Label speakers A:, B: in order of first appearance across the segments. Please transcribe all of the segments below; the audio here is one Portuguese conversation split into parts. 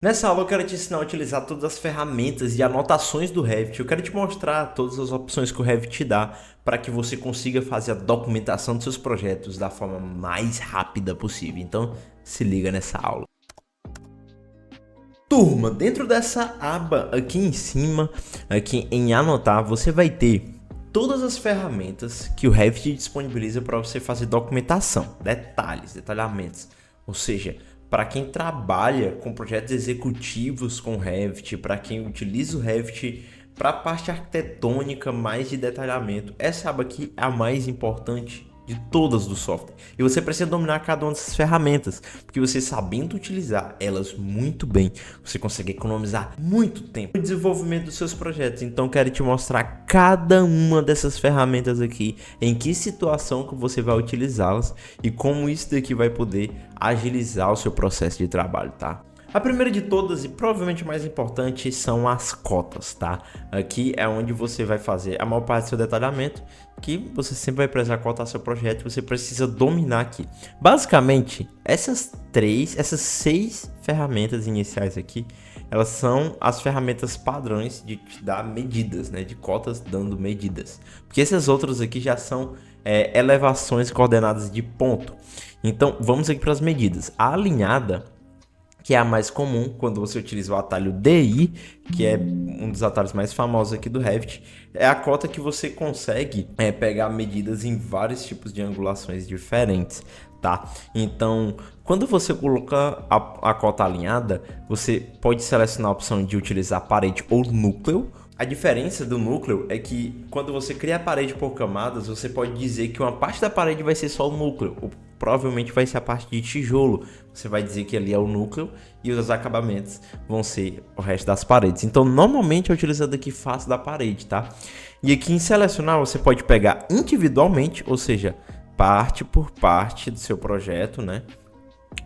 A: Nessa aula eu quero te ensinar a utilizar todas as ferramentas e anotações do Revit. Eu quero te mostrar todas as opções que o Revit te dá para que você consiga fazer a documentação dos seus projetos da forma mais rápida possível. Então, se liga nessa aula. Turma, dentro dessa aba aqui em cima, aqui em anotar, você vai ter todas as ferramentas que o Revit disponibiliza para você fazer documentação, detalhes, detalhamentos. Ou seja, para quem trabalha com projetos executivos com Revit, para quem utiliza o Revit para a parte arquitetônica mais de detalhamento, essa aba aqui é a mais importante de todas do software. E você precisa dominar cada uma dessas ferramentas, porque você sabendo utilizar elas muito bem, você consegue economizar muito tempo no desenvolvimento dos seus projetos. Então quero te mostrar cada uma dessas ferramentas aqui, em que situação que você vai utilizá-las e como isso daqui vai poder agilizar o seu processo de trabalho, tá? A primeira de todas e provavelmente mais importante são as cotas, tá? Aqui é onde você vai fazer a maior parte do seu detalhamento, que você sempre vai precisar cotar seu projeto, você precisa dominar aqui. Basicamente, essas 6 ferramentas iniciais aqui, elas são as ferramentas padrões de te dar medidas, né? De cotas dando medidas. Porque essas outras aqui já são elevações coordenadas de ponto. Então, vamos aqui para as medidas. A alinhada, que é a mais comum quando você utiliza o atalho DI, que é um dos atalhos mais famosos aqui do Revit, é a cota que você consegue pegar medidas em vários tipos de angulações diferentes, tá? Então, quando você coloca a cota alinhada, você pode selecionar a opção de utilizar parede ou núcleo. A diferença do núcleo é que quando você cria a parede por camadas, você pode dizer que uma parte da parede vai ser só o núcleo, ou provavelmente vai ser a parte de tijolo. Você vai dizer que ali é o núcleo e os acabamentos vão ser o resto das paredes. Então, normalmente é utilizado aqui face da parede, tá? E aqui em selecionar, você pode pegar individualmente, ou seja, parte por parte do seu projeto, né?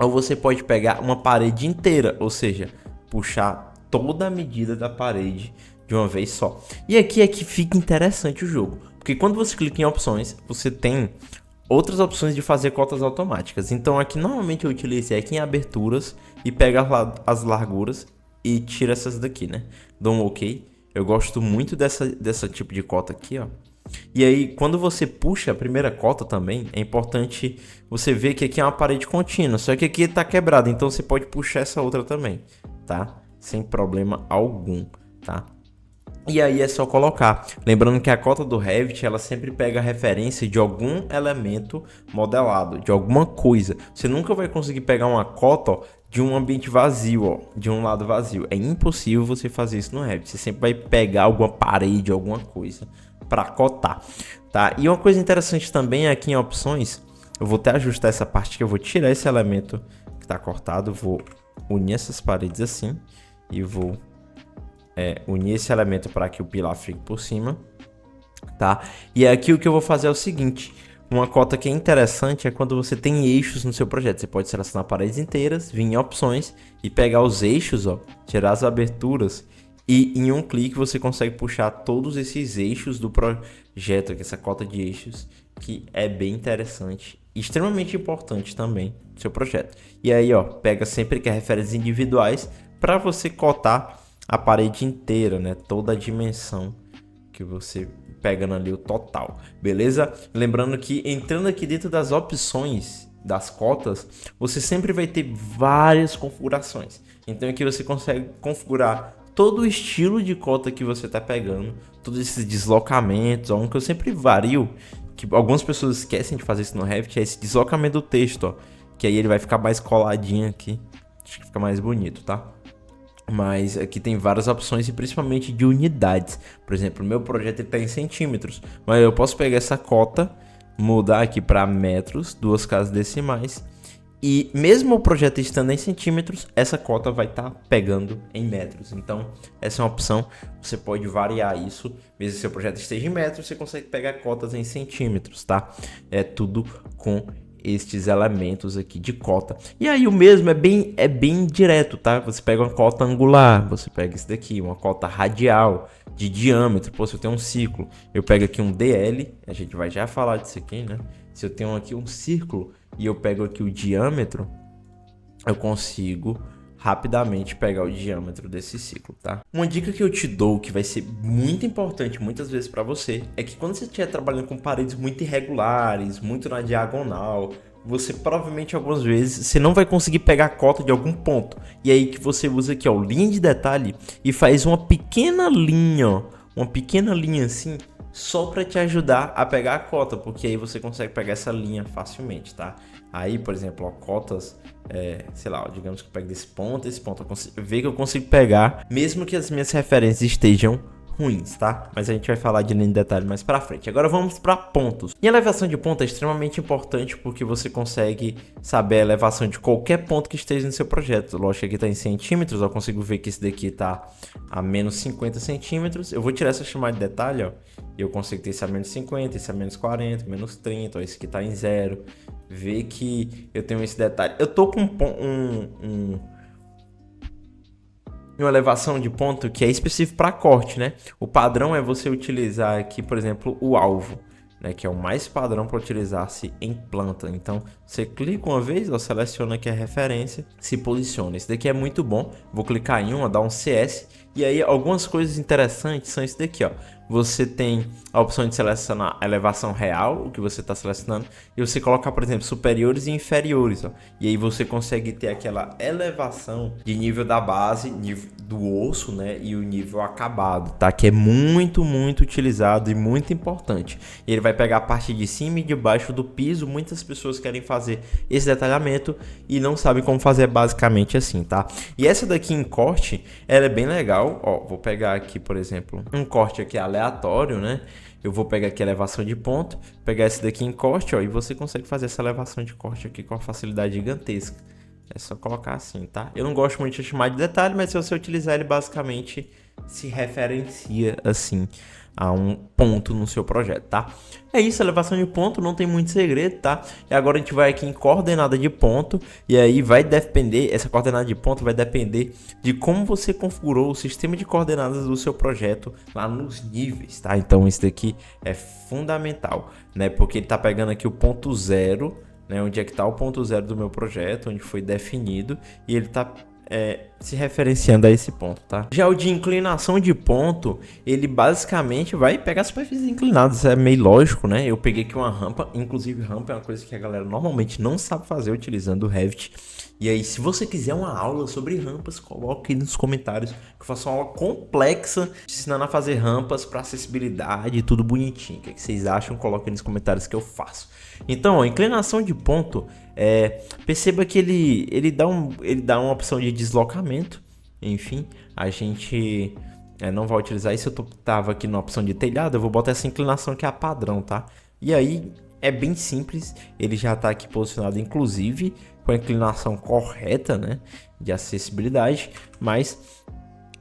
A: Ou você pode pegar uma parede inteira, ou seja, puxar toda a medida da parede de uma vez só. E aqui é que fica interessante o jogo, porque quando você clica em opções, você tem outras opções de fazer cotas automáticas. Então aqui normalmente eu utilizo aqui em aberturas e pego as larguras e tiro essas daqui, né? Dou um OK. Eu gosto muito dessa tipo de cota aqui, ó. E aí, quando você puxa a primeira cota também, é importante você ver que aqui é uma parede contínua, só que aqui tá quebrada, então você pode puxar essa outra também, tá? Sem problema algum, tá? E aí é só colocar. Lembrando que a cota do Revit, ela sempre pega a referência de algum elemento modelado, de alguma coisa. Você nunca vai conseguir pegar uma cota, ó, de um ambiente vazio, ó, de um lado vazio. É impossível você fazer isso no Revit. Você sempre vai pegar alguma parede, alguma coisa para cotar, tá? E uma coisa interessante também é aqui em opções, eu vou até ajustar essa parte que eu vou tirar esse elemento que está cortado, vou unir essas paredes assim e vou unir esse elemento para que o pilar fique por cima, tá? E aqui o que eu vou fazer é o seguinte, uma cota que é interessante é quando você tem eixos no seu projeto. Você pode selecionar paredes inteiras, vir em opções e pegar os eixos, ó, tirar as aberturas e em um clique você consegue puxar todos esses eixos do projeto, aqui, essa cota de eixos, que é bem interessante e extremamente importante também no seu projeto. E aí, ó, pega sempre que é referências individuais para você cotar a parede inteira, né? Toda a dimensão que você pegando ali o total, beleza? Lembrando que entrando aqui dentro das opções das cotas, você sempre vai ter várias configurações. Então aqui você consegue configurar todo o estilo de cota que você está pegando, todos esses deslocamentos, um que eu sempre vario, que algumas pessoas esquecem de fazer isso no Revit, é esse deslocamento do texto, ó, que aí ele vai ficar mais coladinho aqui, acho que fica mais bonito, tá? Mas aqui tem várias opções e principalmente de unidades. Por exemplo, o meu projeto está em centímetros, mas eu posso pegar essa cota, mudar aqui para metros, 2 casas decimais. E mesmo o projeto estando em centímetros, essa cota vai estar pegando em metros. Então, essa é uma opção, você pode variar isso. Mesmo que seu projeto esteja em metros, você consegue pegar cotas em centímetros, tá? É tudo com estes elementos aqui de cota. E aí o mesmo é bem direto, tá? Você pega uma cota angular, você pega esse daqui, uma cota radial, de diâmetro. Pô, se eu tenho um círculo, eu pego aqui um DL, a gente vai já falar disso aqui, né? Se eu tenho aqui um círculo e eu pego aqui o diâmetro, eu consigo rapidamente pegar o diâmetro desse ciclo, tá? Uma dica que eu te dou, que vai ser muito importante muitas vezes para você, é que quando você estiver trabalhando com paredes muito irregulares, muito na diagonal, você provavelmente algumas vezes você não vai conseguir pegar a cota de algum ponto. E aí que você usa aqui, ó, linha de detalhe e faz uma pequena linha, ó, uma pequena linha assim, só para te ajudar a pegar a cota, porque aí você consegue pegar essa linha facilmente, tá? Aí, por exemplo, ó, cotas, sei lá, ó, digamos que eu pego desse ponto, ver que eu consigo pegar, mesmo que as minhas referências estejam ruins, tá? Mas a gente vai falar de linha de detalhe mais pra frente. Agora vamos para pontos. E a elevação de ponto é extremamente importante porque você consegue saber a elevação de qualquer ponto que esteja no seu projeto. Lógico que aqui tá em centímetros, eu consigo ver que esse daqui tá a menos 50 centímetros. Eu vou tirar essa chamada de detalhe, ó, e eu consigo ter esse a menos 50, esse a menos 40, menos 30, ó, esse aqui tá em 0. Ver que eu tenho esse detalhe. Eu tô com uma elevação de ponto que é específico para corte, né? O padrão é você utilizar aqui, por exemplo, o alvo, né? Que é o mais padrão para utilizar-se em planta. Então, você clica uma vez, ó, seleciona aqui a referência, se posiciona. Esse daqui é muito bom. Vou clicar em um, dar um CS. E aí, algumas coisas interessantes são esse daqui, ó. Você tem a opção de selecionar a elevação real, o que você está selecionando, e você colocar, por exemplo, superiores e inferiores, ó. E aí você consegue ter aquela elevação de nível da base, nível do osso, né, e o nível acabado, tá? Que é muito, muito utilizado e muito importante. E ele vai pegar a parte de cima e de baixo do piso. Muitas pessoas querem fazer esse detalhamento e não sabem como fazer, basicamente assim, tá? E essa daqui em corte, ela é bem legal, ó. Vou pegar aqui, por exemplo, um corte aqui aleatório, né? Eu vou pegar aqui a elevação de ponto, pegar esse daqui em corte, ó, e você consegue fazer essa elevação de corte aqui com uma facilidade gigantesca. É só colocar assim, tá? Eu não gosto muito de chamar de detalhe, mas se você utilizar ele, basicamente se referencia assim a um ponto no seu projeto, tá? É isso, elevação de ponto, não tem muito segredo, tá? E agora a gente vai aqui em coordenada de ponto, e aí vai depender, essa coordenada de ponto vai depender de como você configurou o sistema de coordenadas do seu projeto lá nos níveis, tá? Então isso daqui é fundamental, né? Porque ele tá pegando aqui o ponto 0, né? Onde é que tá o ponto 0 do meu projeto, onde foi definido, e ele tá se referenciando a esse ponto, tá? Já o de inclinação de ponto, ele basicamente vai pegar as superfícies inclinadas, é meio lógico, né? Eu peguei aqui uma rampa, inclusive rampa é uma coisa que a galera normalmente não sabe fazer utilizando o Revit. E aí, se você quiser uma aula sobre rampas, coloque aí nos comentários que eu faço uma aula complexa ensinando a fazer rampas para acessibilidade, tudo bonitinho. O que vocês acham? Coloque aí nos comentários que eu faço. Então, ó, inclinação de ponto, perceba que ele dá uma opção de deslocamento. Enfim, a gente não vai utilizar isso. Eu tava aqui na opção de telhado, eu vou botar essa inclinação que é a padrão, tá? E aí é bem simples, ele já tá aqui posicionado, inclusive com a inclinação correta, né, de acessibilidade, mas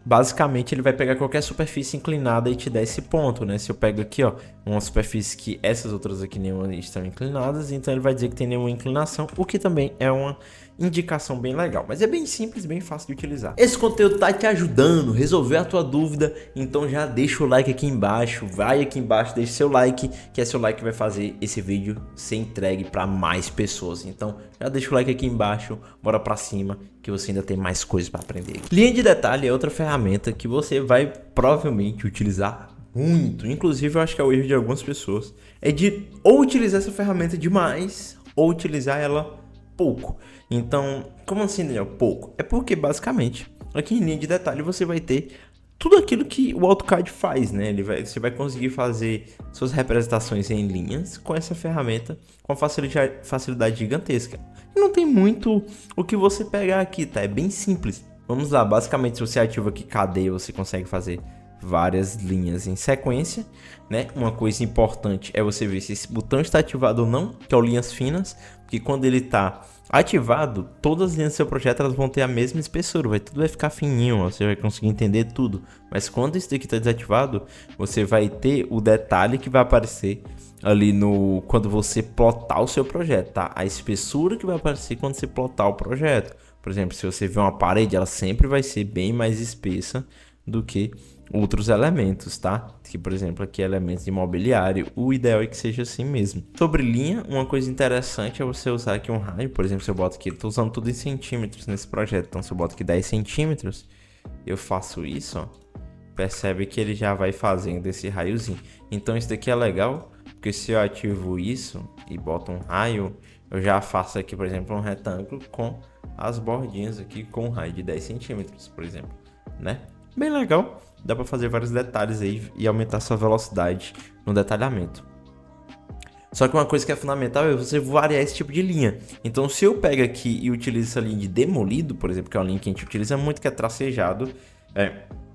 A: basicamente ele vai pegar qualquer superfície inclinada e te dar esse ponto, né? Se eu pego aqui, ó, uma superfície que essas outras aqui nenhuma estão inclinadas, então ele vai dizer que tem nenhuma inclinação, o que também é uma indicação bem legal, mas é bem simples, bem fácil de utilizar. Esse conteúdo tá te ajudando a resolver a tua dúvida, então já deixa o like aqui embaixo, vai aqui embaixo, deixa seu like, que é seu like que vai fazer esse vídeo ser entregue para mais pessoas. Então já deixa o like aqui embaixo, bora pra cima, que você ainda tem mais coisas para aprender. Linha de detalhe é outra ferramenta que você vai provavelmente utilizar muito, inclusive eu acho que é o erro de algumas pessoas, é de ou utilizar essa ferramenta demais ou utilizar ela pouco. Então, como assim, Daniel? Pouco? É porque basicamente aqui em linha de detalhe você vai ter tudo aquilo que o AutoCAD faz, né? Você vai conseguir fazer suas representações em linhas com essa ferramenta com facilidade gigantesca. E não tem muito o que você pegar aqui, tá? É bem simples. Vamos lá, basicamente se você ativa aqui cadeia, você consegue fazer várias linhas em sequência, né? Uma coisa importante é você ver se esse botão está ativado ou não, que é o linhas finas, porque quando ele está ativado, todas as linhas do seu projeto elas vão ter a mesma espessura, tudo vai ficar fininho, você vai conseguir entender tudo. Mas quando isso daqui está desativado, você vai ter o detalhe que vai aparecer ali quando você plotar o seu projeto, tá? A espessura que vai aparecer quando você plotar o projeto. Por exemplo, se você vê uma parede, ela sempre vai ser bem mais espessa do que outros elementos, tá? Que, por exemplo, aqui elementos de mobiliário, o ideal é que seja assim mesmo. Sobre linha, uma coisa interessante é você usar aqui um raio, por exemplo, se eu boto aqui, eu tô usando tudo em centímetros nesse projeto, então se eu boto aqui 10 centímetros, eu faço isso, ó, percebe que ele já vai fazendo esse raiozinho. Então isso daqui é legal, porque se eu ativo isso e boto um raio, eu já faço aqui, por exemplo, um retângulo com as bordinhas aqui com um raio de 10 centímetros, por exemplo, né? Bem legal, dá para fazer vários detalhes aí e aumentar sua velocidade no detalhamento. Só que uma coisa que é fundamental é você variar esse tipo de linha. Então, se eu pego aqui e utilizo essa linha de demolido, por exemplo, que é uma linha que a gente utiliza muito, que é tracejado,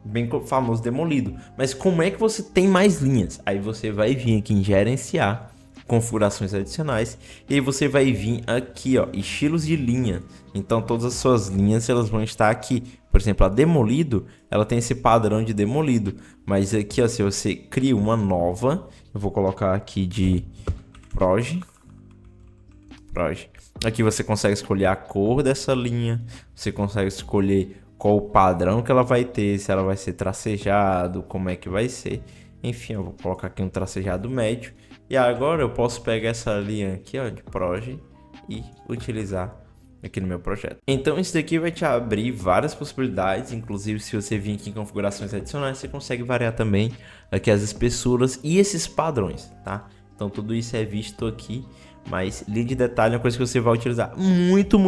A: bem famoso demolido. Mas como é que você tem mais linhas? Aí você vai vir aqui em gerenciar, configurações adicionais, e aí você vai vir aqui, ó, estilos de linha. Então todas as suas linhas elas vão estar aqui. Por exemplo, a demolido, ela tem esse padrão de demolido, mas aqui, ó, se você cria uma nova, eu vou colocar aqui de proj. Aqui você consegue escolher a cor dessa linha, você consegue escolher qual o padrão que ela vai ter, se ela vai ser tracejado, como é que vai ser. Enfim, eu vou colocar aqui um tracejado médio. E agora eu posso pegar essa linha aqui, ó, de proj e utilizar aqui no meu projeto. Então isso daqui vai te abrir várias possibilidades, inclusive se você vir aqui em configurações adicionais, você consegue variar também aqui as espessuras e esses padrões, tá? Então tudo isso é visto aqui, mas linha de detalhe é uma coisa que você vai utilizar muito,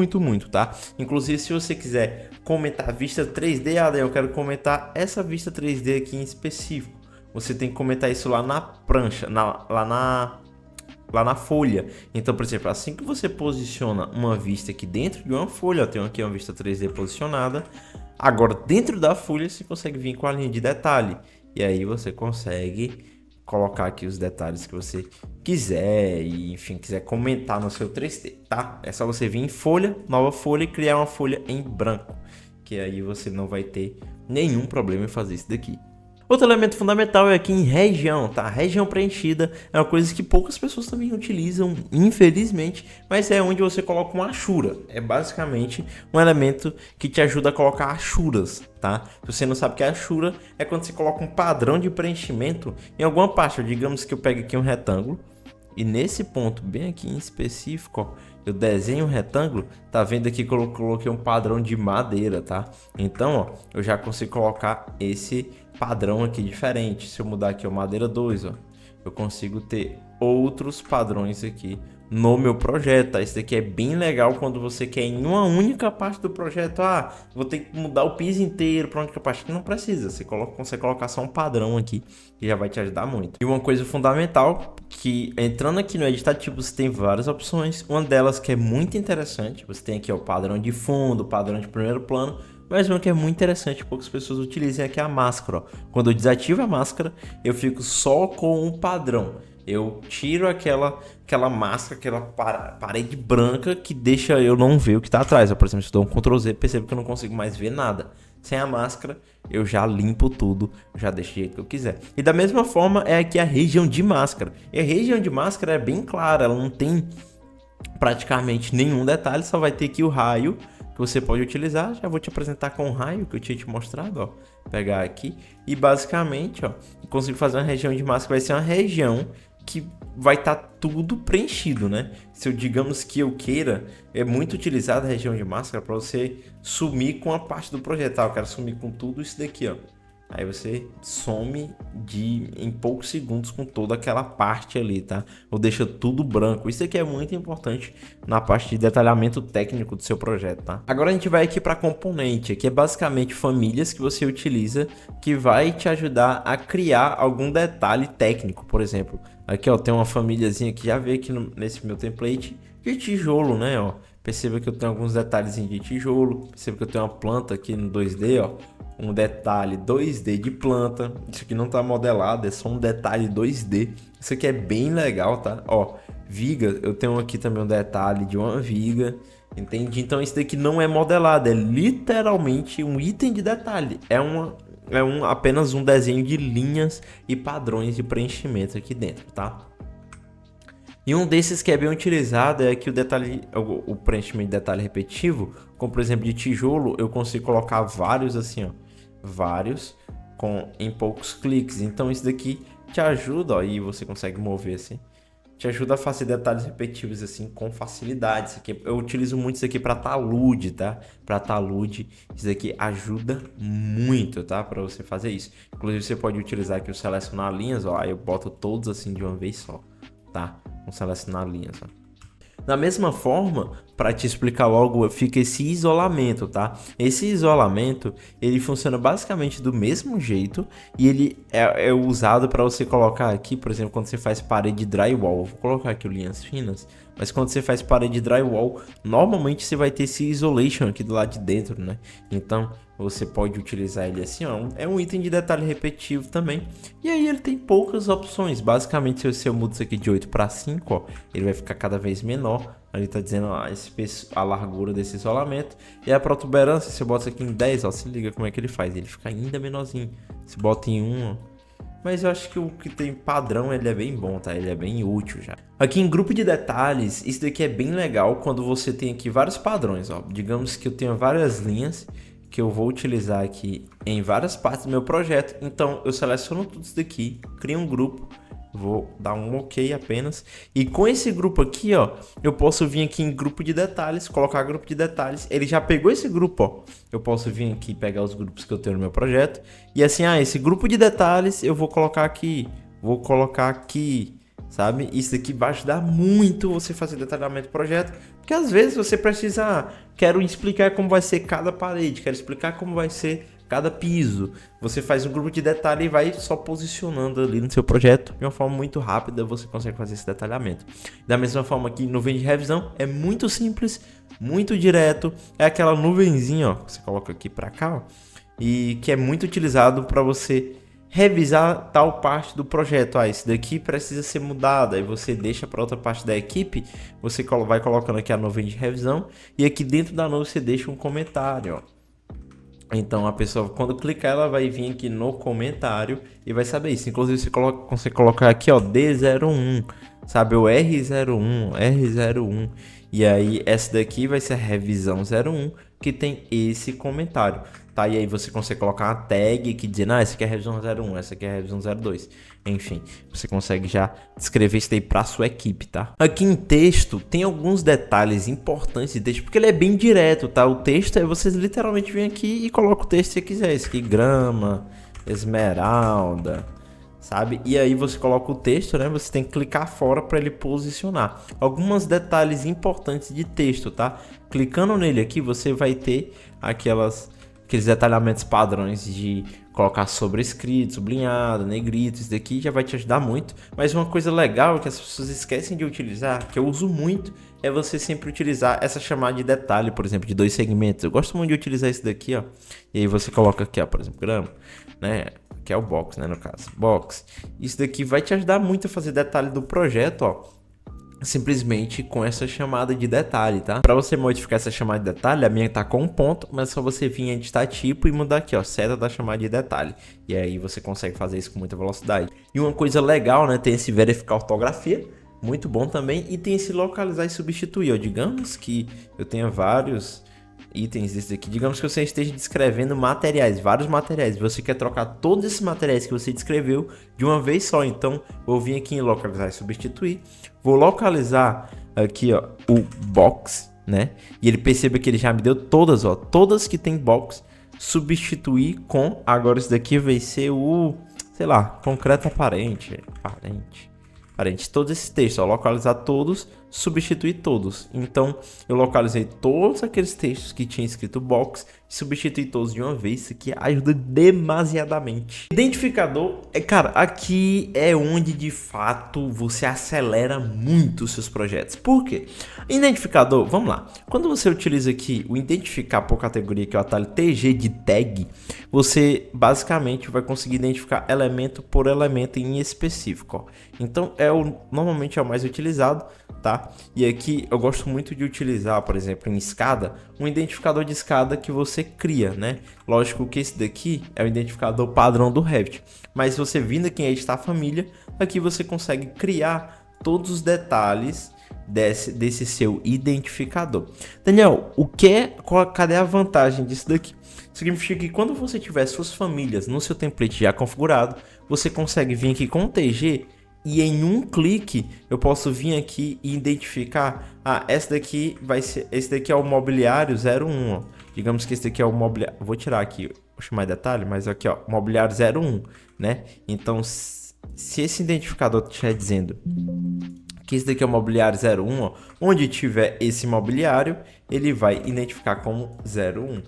A: tá? Inclusive se você quiser comentar vista 3D, eu quero comentar essa vista 3D aqui em específico. Você tem que comentar isso lá na prancha, lá na folha. Então, por exemplo, assim que você posiciona uma vista aqui dentro de uma folha, eu tenho aqui uma vista 3D posicionada. Agora, dentro da folha, você consegue vir com a linha de detalhe. E aí você consegue colocar aqui os detalhes que você quiser e, enfim, quiser comentar no seu 3D, tá? É só você vir em folha, nova folha e criar uma folha em branco. Que aí você não vai ter nenhum problema em fazer isso daqui. Outro elemento fundamental é aqui em região, tá? Região preenchida é uma coisa que poucas pessoas também utilizam, infelizmente, mas é onde você coloca uma achura. É basicamente um elemento que te ajuda a colocar achuras, tá? Se você não sabe o que é achura, é quando você coloca um padrão de preenchimento em alguma parte. Digamos que eu pego aqui um retângulo e nesse ponto, bem aqui em específico, ó, eu desenho um retângulo, tá vendo aqui que eu coloquei um padrão de madeira, tá? Então, ó, eu já consigo colocar esse padrão aqui diferente. Se eu mudar aqui o madeira 2, ó, eu consigo ter outros padrões aqui no meu projeto, tá? Isso daqui é bem legal quando você quer em uma única parte do projeto. Ah, vou ter que mudar o piso inteiro para única parte. Não precisa, você consegue colocar só um padrão aqui que já vai te ajudar muito. E uma coisa fundamental, que entrando aqui no editativo você tem várias opções. Uma delas que é muito interessante, você tem aqui ó, o padrão de fundo, padrão de primeiro plano. Mas uma que é muito interessante, poucas pessoas utilizam aqui a máscara, ó. Quando eu desativo a máscara, eu fico só com um padrão. Eu tiro aquela máscara, aquela parede branca que deixa eu não ver o que está atrás. Por exemplo, se eu dou um Ctrl Z, percebo que eu não consigo mais ver nada. Sem a máscara, eu já limpo tudo, já deixo do jeito que eu quiser. E da mesma forma é aqui a região de máscara. E a região de máscara é bem clara, ela não tem praticamente nenhum detalhe, só vai ter aqui o raio que você pode utilizar. Já vou te apresentar com o raio que eu tinha te mostrado, ó. Pegar aqui e basicamente, ó, consigo fazer uma região de máscara, vai ser uma região que vai estar tudo preenchido, né? Se eu digamos que eu queira, é muito utilizada a região de máscara para você sumir com a parte do projeto. Eu quero sumir com tudo isso daqui, ó. Aí você some em poucos segundos com toda aquela parte ali, tá? Ou deixa tudo branco. Isso aqui é muito importante na parte de detalhamento técnico do seu projeto, tá? Agora a gente vai aqui para componente, que é basicamente famílias que você utiliza que vai te ajudar a criar algum detalhe técnico. Por exemplo, aqui ó, tem uma famíliazinha que já veio aqui nesse meu template de tijolo, né? Ó, perceba que eu tenho alguns detalhes de tijolo. Perceba que eu tenho uma planta aqui no 2D, ó. Um detalhe 2D de planta. Isso aqui não tá modelado, é só um detalhe 2D. Isso aqui é bem legal, tá? Ó, viga, eu tenho aqui também um detalhe de uma viga, entende? Então isso daqui não é modelado, é literalmente um item de detalhe. Apenas um desenho de linhas e padrões de preenchimento aqui dentro, tá? E um desses que é bem utilizado é que o preenchimento de detalhe repetitivo, como por exemplo de tijolo, eu consigo colocar vários assim, ó. Vários em poucos cliques. Então isso daqui te ajuda, ó, e você consegue mover assim. Te ajuda a fazer detalhes repetitivos assim com facilidade. Isso aqui, eu utilizo muito isso aqui para talude, tá? Para talude, isso aqui ajuda muito, tá? Para você fazer isso. Inclusive você pode utilizar aqui o selecionar linhas, ó. Aí eu boto todos assim de uma vez só, tá? Com selecionar linhas, ó. Da mesma forma, para te explicar logo, fica esse isolamento, tá? Esse isolamento, ele funciona basicamente do mesmo jeito e ele é usado para você colocar aqui, por exemplo, quando você faz parede drywall. Vou colocar aqui linhas finas, mas quando você faz parede drywall, normalmente você vai ter esse isolation aqui do lado de dentro, né? Então, você pode utilizar ele assim, ó. É um item de detalhe repetitivo também. E aí ele tem poucas opções. Basicamente, se eu mudo isso aqui de 8 para 5, ó, ele vai ficar cada vez menor. Ali tá dizendo ó, a largura desse isolamento. E a protuberância, se eu boto isso aqui em 10, ó, se liga como é que ele faz. Ele fica ainda menorzinho. Se bota em 1, ó. Mas eu acho que o que tem padrão, ele é bem bom, tá? Ele é bem útil já. Aqui em grupo de detalhes, isso daqui é bem legal quando você tem aqui vários padrões, ó. Digamos que eu tenho várias linhas que eu vou utilizar aqui em várias partes do meu projeto. Então eu seleciono tudo isso daqui, crio um grupo, vou dar um OK apenas. E com esse grupo aqui, ó, eu posso vir aqui em grupo de detalhes, colocar grupo de detalhes. Ele já pegou esse grupo, ó. Eu posso vir aqui pegar os grupos que eu tenho no meu projeto. E assim, esse grupo de detalhes eu vou colocar aqui, sabe? Isso daqui vai ajudar muito você fazer detalhamento do projeto, porque às vezes você precisa, quero explicar como vai ser cada parede, quero explicar como vai ser cada piso. Você faz um grupo de detalhe e vai só posicionando ali no seu projeto de uma forma muito rápida, você consegue fazer esse detalhamento. Da mesma forma que nuvem de revisão é muito simples, muito direto, é aquela nuvenzinha, ó, que você coloca aqui para cá, ó, e que é muito utilizado para você revisar tal parte do projeto. Esse daqui precisa ser mudado, aí você deixa para outra parte da equipe, você vai colocando aqui a nuvem de revisão e aqui dentro da nuvem você deixa um comentário, ó. Então a pessoa, quando clicar, ela vai vir aqui no comentário e vai saber isso. Inclusive você consegue colocar aqui, ó, D01, sabe, o R01, R01. E aí essa daqui vai ser a revisão 01, que tem esse comentário, tá? E aí você consegue colocar uma tag que diz, essa aqui é a revisão 01, essa aqui é a revisão 02. Enfim, você consegue já descrever isso daí para sua equipe, tá? Aqui em texto tem alguns detalhes importantes de texto, porque ele é bem direto, tá? O texto é vocês literalmente vêm aqui e colocam o texto que você quiser. Esse aqui, grama, esmeralda, sabe? E aí você coloca o texto, né? Você tem que clicar fora para ele posicionar. Alguns detalhes importantes de texto, tá? Clicando nele aqui, você vai ter aqueles detalhamentos padrões de colocar sobrescrito, sublinhado, negrito. Isso daqui já vai te ajudar muito. Mas uma coisa legal que as pessoas esquecem de utilizar, que eu uso muito, é você sempre utilizar essa chamada de detalhe, por exemplo, de 2 segmentos. Eu gosto muito de utilizar isso daqui, ó. E aí você coloca aqui, ó, por exemplo, grama, né? Que é o box, né, no caso, box. Isso daqui vai te ajudar muito a fazer detalhe do projeto, ó, simplesmente com essa chamada de detalhe, tá? Para você modificar essa chamada de detalhe, a minha tá com um ponto, mas é só você vir em editar tipo e mudar aqui, ó, seta da chamada de detalhe. E aí você consegue fazer isso com muita velocidade. E uma coisa legal, né, tem esse verificar ortografia, muito bom também, e tem esse localizar e substituir, ó. Digamos que eu tenha vários itens desse aqui, digamos que você esteja descrevendo materiais, vários materiais, você quer trocar todos esses materiais que você descreveu de uma vez só. Então vou vir aqui em localizar e substituir, vou localizar aqui, ó, o box, né, e ele perceba que ele já me deu todas, ó, todas que tem box, substituir com, agora isso daqui vai ser o, sei lá, concreto aparente, todos esses textos, ó, localizar todos, substituir todos. Então eu localizei todos aqueles textos que tinha escrito box, substituir todos de uma vez. Isso aqui ajuda demasiadamente. Identificador, cara, aqui é onde de fato você acelera muito os seus projetos. Por quê? Identificador, vamos lá. Quando você utiliza aqui o identificar por categoria, que é o atalho TG de tag, você basicamente vai conseguir identificar elemento por elemento em específico, ó. Então normalmente é o mais utilizado, tá? E aqui eu gosto muito de utilizar, por exemplo, em escada, um identificador de escada que você cria, né? Lógico que esse daqui é o identificador padrão do Revit, mas se você vindo aqui em editar família, aqui você consegue criar todos os detalhes desse seu identificador. Daniel, cadê a vantagem disso daqui? significa que quando você tiver suas famílias no seu template já configurado, você consegue vir aqui com o TG e em um clique eu posso vir aqui e identificar, esse daqui é o mobiliário 01, ó. Digamos que esse daqui é o mobiliário, vou tirar aqui, vou chamar de detalhe, mas aqui ó, mobiliário 01, né? Então se esse identificador estiver dizendo que esse daqui é o mobiliário 01, ó, onde tiver esse mobiliário, ele vai identificar como 01.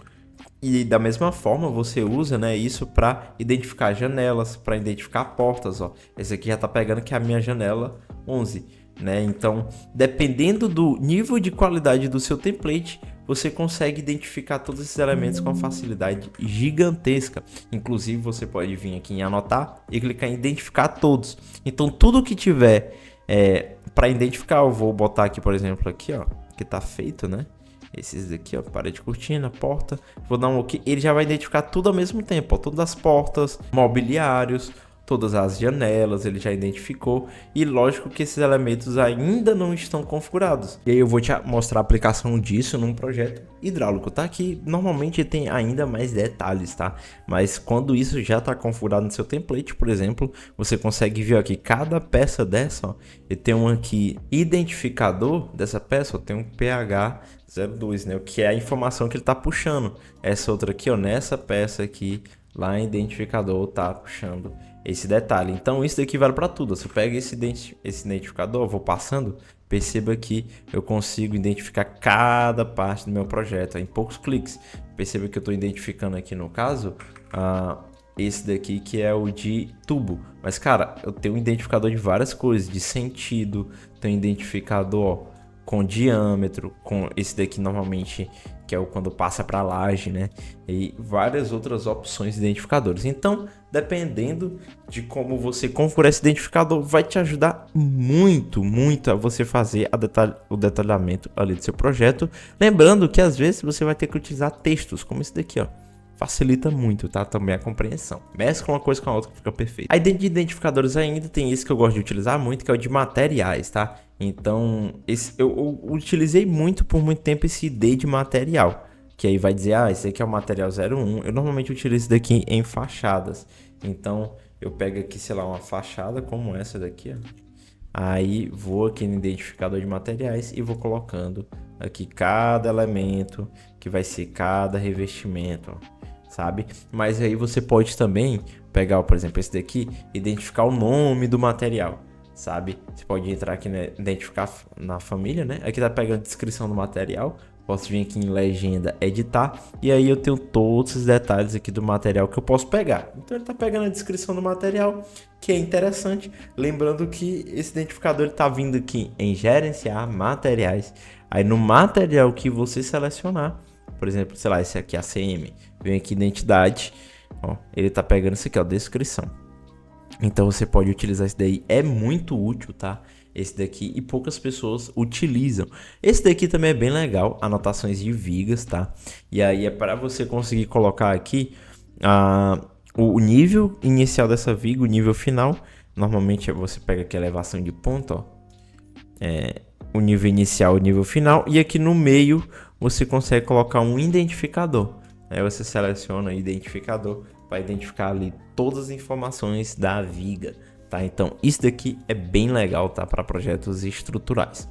A: E da mesma forma você usa, né, isso para identificar janelas, para identificar portas, ó. Esse aqui já tá pegando que é a minha janela 11, né? Então, dependendo do nível de qualidade do seu template, você consegue identificar todos esses elementos com facilidade gigantesca. Inclusive, você pode vir aqui em anotar e clicar em identificar todos. Então, tudo que tiver para identificar, eu vou botar aqui, por exemplo, aqui, ó, que tá feito, né? Esses daqui, ó, parede, cortina, porta. Vou dar um OK. Ele já vai identificar tudo ao mesmo tempo, ó, todas as portas, mobiliários, todas as janelas, ele já identificou. E lógico que esses elementos ainda não estão configurados. E aí eu vou te mostrar a aplicação disso num projeto hidráulico, tá? Que normalmente tem ainda mais detalhes, tá? Mas quando isso já está configurado no seu template, por exemplo, você consegue ver aqui cada peça dessa, ó, e tem um aqui identificador dessa peça, ó, tem um pH 02, né? O que é a informação que ele está puxando. Essa outra aqui, ó, nessa peça aqui, lá em identificador tá puxando esse detalhe. Então isso daqui vale para tudo. Se eu pego esse identificador, vou passando, perceba que eu consigo identificar cada parte do meu projeto em poucos cliques. Perceba que eu estou identificando aqui no caso esse daqui que é o de tubo. Mas cara, eu tenho um identificador de várias coisas, de sentido, tenho um identificador, ó, com diâmetro, com esse daqui normalmente que é o quando passa para laje, né? E várias outras opções de identificadores. Então, dependendo de como você configurar esse identificador, vai te ajudar muito, muito a você fazer o detalhamento ali do seu projeto. Lembrando que às vezes você vai ter que utilizar textos, como esse daqui, ó. Facilita muito, tá? Também a compreensão. Mescla uma coisa com a outra que fica perfeito. Aí dentro de identificadores ainda tem esse que eu gosto de utilizar muito, que é o de materiais, tá? Então, eu utilizei muito por muito tempo esse ID de material. Que aí vai dizer, esse aqui é o material 01. Eu normalmente utilizo isso daqui em fachadas. Então, eu pego aqui, sei lá, uma fachada como essa daqui, ó. Aí vou aqui no identificador de materiais e vou colocando aqui cada elemento, que vai ser cada revestimento, ó. Sabe? Mas aí você pode também pegar, por exemplo, esse daqui, identificar o nome do material, sabe? Você pode entrar aqui, né, identificar na família, né? Aqui tá pegando a descrição do material, posso vir aqui em legenda, editar, e aí eu tenho todos os detalhes aqui do material que eu posso pegar. Então ele tá pegando a descrição do material, que é interessante, lembrando que esse identificador ele tá vindo aqui em gerenciar materiais, aí no material que você selecionar, por exemplo, sei lá, esse aqui é ACM, vem aqui identidade, ó, ele tá pegando isso aqui, ó, descrição. Então você pode utilizar esse daí, é muito útil, tá? Esse daqui, e poucas pessoas utilizam. Esse daqui também é bem legal, anotações de vigas, tá? E aí é para você conseguir colocar aqui o nível inicial dessa viga, o nível final. Normalmente você pega aqui a elevação de ponto, ó. O nível inicial, o nível final, e aqui no meio você consegue colocar um identificador. Aí você seleciona identificador para identificar ali todas as informações da viga, tá? Então isso daqui é bem legal, tá? Para projetos estruturais.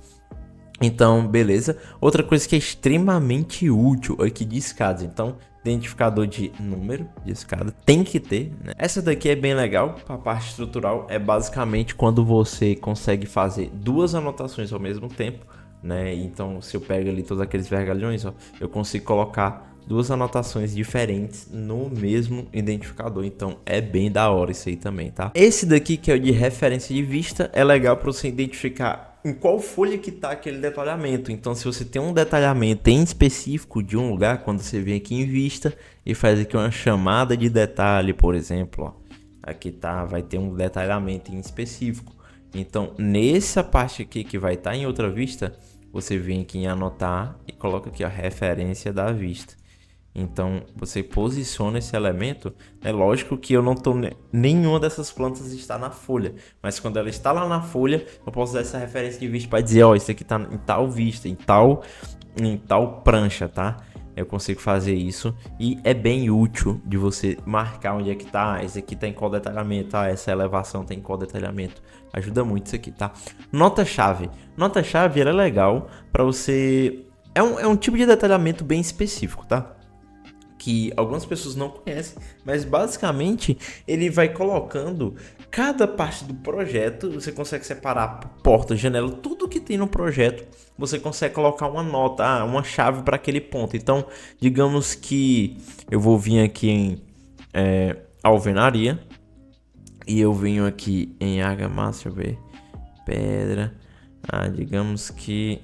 A: Então, beleza. Outra coisa que é extremamente útil aqui de escadas. Então, identificador de número de escada tem que ter, né? Essa daqui é bem legal para a parte estrutural. É basicamente quando você consegue fazer duas anotações ao mesmo tempo, né? Então, se eu pego ali todos aqueles vergalhões, ó, eu consigo colocar duas anotações diferentes no mesmo identificador. Então é bem da hora isso aí também, tá? Esse daqui, que é o de referência de vista, é legal para você identificar em qual folha que tá aquele detalhamento. Então se você tem um detalhamento em específico de um lugar, quando você vem aqui em vista e faz aqui uma chamada de detalhe, por exemplo, ó, aqui tá, vai ter um detalhamento em específico. Então nessa parte aqui que vai estar em outra vista, você vem aqui em anotar e coloca aqui a referência da vista. Então você posiciona esse elemento. É lógico que eu não tô, nenhuma dessas plantas está na folha, mas quando ela está lá na folha, eu posso dar essa referência de vista para dizer, ó, isso aqui tá em tal vista, em tal prancha, tá? Eu consigo fazer isso e é bem útil de você marcar onde é que tá. Esse aqui tá em qual detalhamento, essa elevação tem em qual detalhamento. Ajuda muito isso aqui, tá? Nota-chave. Nota-chave, ela é legal para você... É um tipo de detalhamento bem específico, tá? Que algumas pessoas não conhecem, mas basicamente ele vai colocando cada parte do projeto, você consegue separar porta, janela, tudo que tem no projeto, você consegue colocar uma nota, uma chave para aquele ponto. Então, digamos que eu vou vir aqui em alvenaria e eu venho aqui em argamassa, deixa eu ver, pedra, digamos que...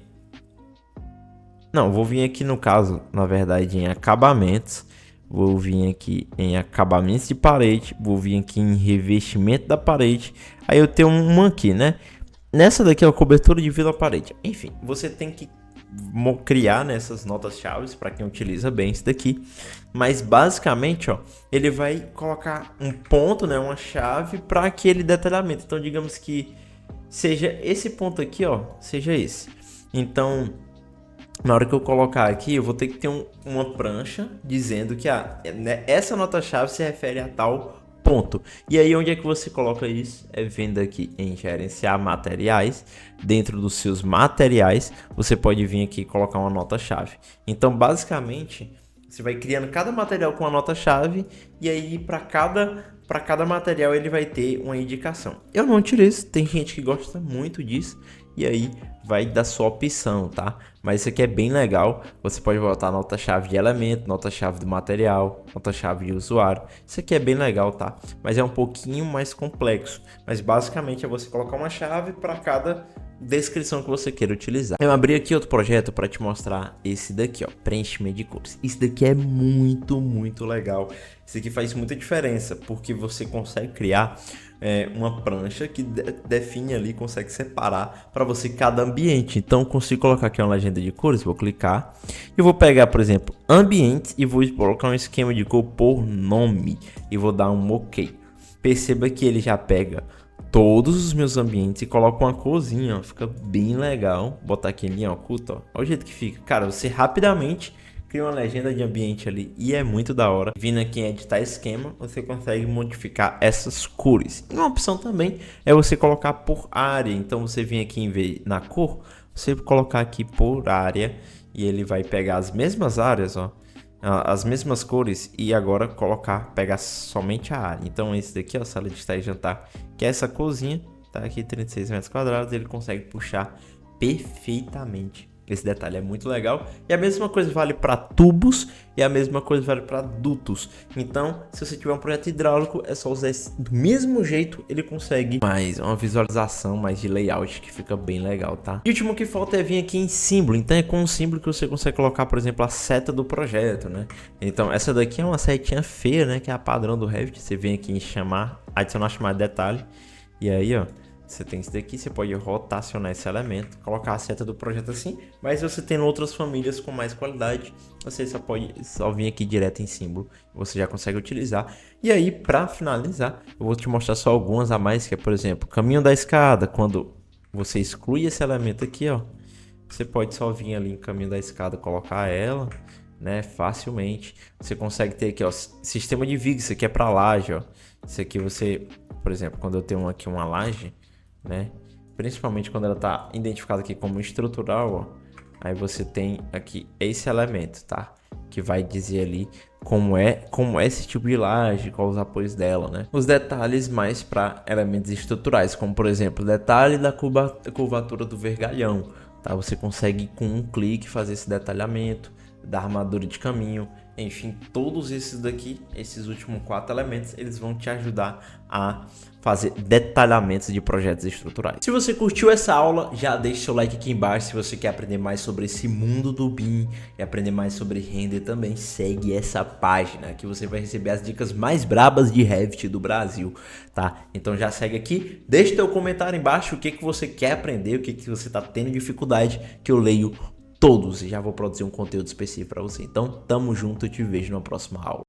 A: Não, vou vir aqui no caso, na verdade, em acabamentos. Vou vir aqui em acabamentos de parede. Vou vir aqui em revestimento da parede. Aí eu tenho uma aqui, né? Nessa daqui é a cobertura de vidro da parede. Enfim, você tem que criar nessas notas-chave para quem utiliza bem isso daqui. Mas basicamente, ó, ele vai colocar um ponto, né? Uma chave para aquele detalhamento. Então, digamos que seja esse ponto aqui, ó, seja esse. Então, na hora que eu colocar aqui, eu vou ter que ter uma prancha dizendo que essa nota-chave se refere a tal ponto. E aí, onde é que você coloca isso? É vendo aqui em gerenciar materiais. Dentro dos seus materiais, você pode vir aqui e colocar uma nota-chave. Então, basicamente, você vai criando cada material com uma nota-chave e aí para cada material ele vai ter uma indicação. Eu não utilizo, tem gente que gosta muito disso. E aí vai da sua opção, tá? Mas isso aqui é bem legal. Você pode botar nota-chave de elemento, nota-chave do material, nota-chave de usuário. Isso aqui é bem legal, tá? Mas é um pouquinho mais complexo. Mas basicamente é você colocar uma chave para cada descrição que você queira utilizar. Eu abri aqui outro projeto para te mostrar esse daqui, ó, preenchimento de cores. Isso daqui é muito legal. Isso aqui faz muita diferença porque você consegue criar uma prancha que define ali, consegue separar para você cada ambiente. Então, eu consigo colocar aqui uma legenda de cores, vou clicar e vou pegar, por exemplo, ambientes e vou colocar um esquema de cor por nome e vou dar um OK. Perceba que ele já pega todos os meus ambientes e coloca uma corzinha, ó, fica bem legal. Vou botar aqui em linha oculta, ó. Olha o jeito que fica. Cara, você rapidamente cria uma legenda de ambiente ali e é muito da hora. Vindo aqui em editar esquema, você consegue modificar essas cores. E uma opção também é você colocar por área. Então você vem aqui em vez na cor, você colocar aqui por área e ele vai pegar as mesmas áreas, ó, as mesmas cores e agora pegar somente a área. Então esse daqui, ó, sala de estar e jantar, que é essa corzinha, tá aqui 36 metros quadrados, ele consegue puxar perfeitamente. Esse detalhe é muito legal. E a mesma coisa vale para tubos e a mesma coisa vale para dutos. Então, se você tiver um projeto hidráulico, é só usar esse. Do mesmo jeito, ele consegue mais uma visualização mais de layout que fica bem legal, tá? E o último que falta é vir aqui em símbolo. Então, é com um símbolo que você consegue colocar, por exemplo, a seta do projeto, né? Então, essa daqui é uma setinha feia, né? Que é a padrão do Revit. Você vem aqui em chamar, adicionar chamar de detalhe. E aí, ó, você tem isso daqui, você pode rotacionar esse elemento, colocar a seta do projeto assim, mas você tem outras famílias com mais qualidade, você só vir aqui direto em símbolo, você já consegue utilizar. E aí, para finalizar, eu vou te mostrar só algumas a mais, que é, por exemplo, caminho da escada. Quando você exclui esse elemento aqui, ó, você pode só vir ali em caminho da escada, colocar ela, né, facilmente. Você consegue ter aqui, ó, sistema de vigas, isso aqui é para laje, ó. Isso aqui você, por exemplo, quando eu tenho aqui uma laje, né, principalmente quando ela está identificada aqui como estrutural, ó, aí você tem aqui esse elemento, tá, que vai dizer ali como é esse tipo de laje, quais os apoios dela, né. Os detalhes mais para elementos estruturais, como por exemplo, detalhe da curvatura do vergalhão, tá, você consegue com um clique fazer esse detalhamento da armadura de caminho. Enfim, todos esses daqui, esses últimos 4 elementos, eles vão te ajudar a fazer detalhamentos de projetos estruturais. Se você curtiu essa aula, já deixa seu like aqui embaixo. Se você quer aprender mais sobre esse mundo do BIM e aprender mais sobre render também, segue essa página que você vai receber as dicas mais brabas de Revit do Brasil, tá? Então já segue aqui, deixa teu comentário embaixo o que você quer aprender, o que você tá tendo dificuldade, que eu leio todos e já vou produzir um conteúdo específico para você. Então, tamo junto, eu te vejo na próxima aula.